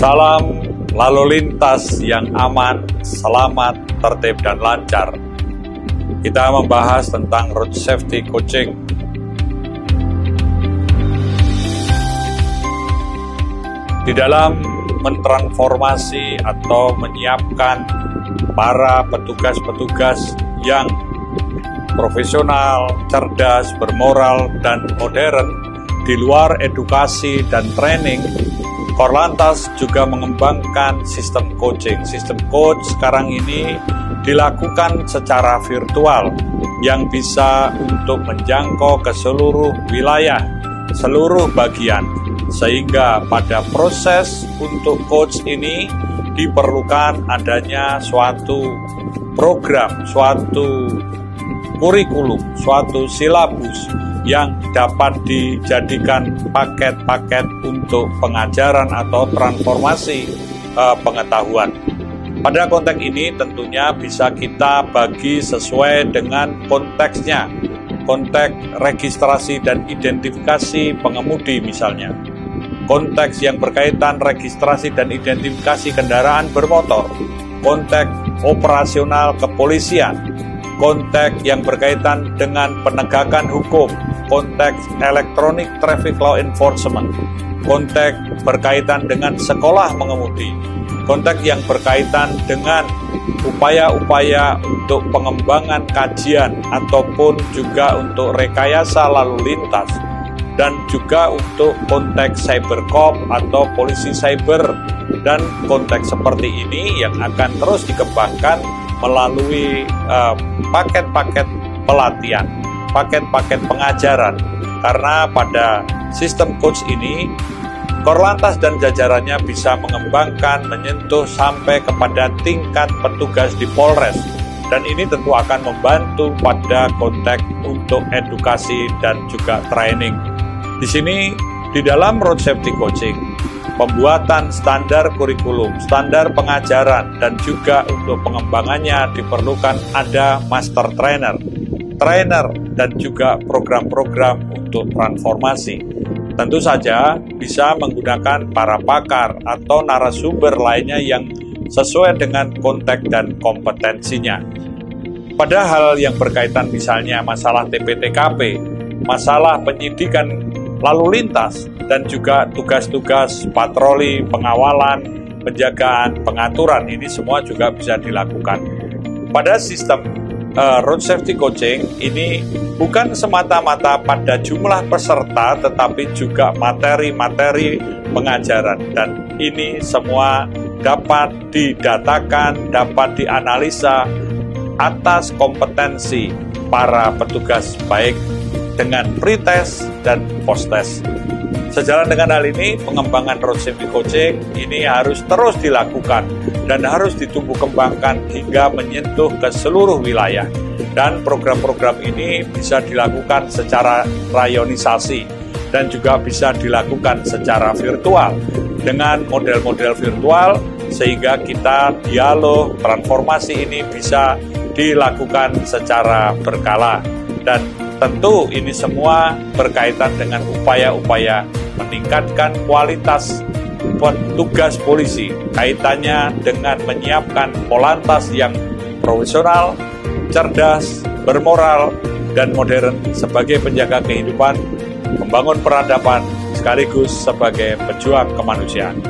Salam lalu lintas yang aman, selamat, tertib, dan lancar. Kita membahas tentang road safety coaching. Di dalam mentransformasi atau menyiapkan para petugas-petugas yang profesional, cerdas, bermoral, dan modern di luar edukasi dan training, Korlantas juga mengembangkan sistem coaching. Sistem coach sekarang ini dilakukan secara virtual yang bisa untuk menjangkau ke seluruh wilayah, seluruh bagian. Sehingga pada proses untuk coach ini diperlukan adanya suatu program, suatu kurikulum, suatu silabus yang dapat dijadikan paket-paket untuk pengajaran atau transformasi pengetahuan. Pada konteks ini tentunya bisa kita bagi sesuai dengan konteksnya, konteks registrasi dan identifikasi pengemudi misalnya, konteks yang berkaitan registrasi dan identifikasi kendaraan bermotor, konteks operasional kepolisian, konteks yang berkaitan dengan penegakan hukum, konteks electronic traffic law enforcement, konteks berkaitan dengan sekolah mengemudi, konteks yang berkaitan dengan upaya-upaya untuk pengembangan kajian ataupun juga untuk rekayasa lalu lintas, dan juga untuk konteks cybercop atau polisi cyber. Dan konteks seperti ini yang akan terus dikembangkan melalui paket-paket pelatihan, paket-paket pengajaran. Karena pada sistem coach ini, Korlantas dan jajarannya bisa mengembangkan, menyentuh sampai kepada tingkat petugas di Polres. Dan ini tentu akan membantu pada konteks untuk edukasi dan juga training. Di sini, di dalam road safety coaching, pembuatan standar kurikulum, standar pengajaran, dan juga untuk pengembangannya diperlukan ada master trainer, dan juga program-program untuk transformasi. Tentu saja bisa menggunakan para pakar atau narasumber lainnya yang sesuai dengan konteks dan kompetensinya. Pada hal yang berkaitan misalnya masalah TPTKP, masalah penyidikan lalu lintas, dan juga tugas-tugas patroli, pengawalan, penjagaan, pengaturan, ini semua juga bisa dilakukan. Pada sistem road safety coaching ini bukan semata-mata pada jumlah peserta, tetapi juga materi-materi pengajaran. Dan ini semua dapat didatakan, dapat dianalisa atas kompetensi para petugas, baik dengan pre-test dan post-test. Sejalan dengan hal ini, pengembangan road safety coaching ini harus terus dilakukan dan harus ditumbuh kembangkan hingga menyentuh ke seluruh wilayah. Dan program-program ini bisa dilakukan secara rayonisasi dan juga bisa dilakukan secara virtual dengan model-model virtual, sehingga kita dialog transformasi ini bisa dilakukan secara berkala. Dan tentu ini semua berkaitan dengan upaya-upaya meningkatkan kualitas petugas polisi, kaitannya dengan menyiapkan Polantas yang profesional, cerdas, bermoral, dan modern sebagai penjaga kehidupan, membangun peradaban, sekaligus sebagai pejuang kemanusiaan.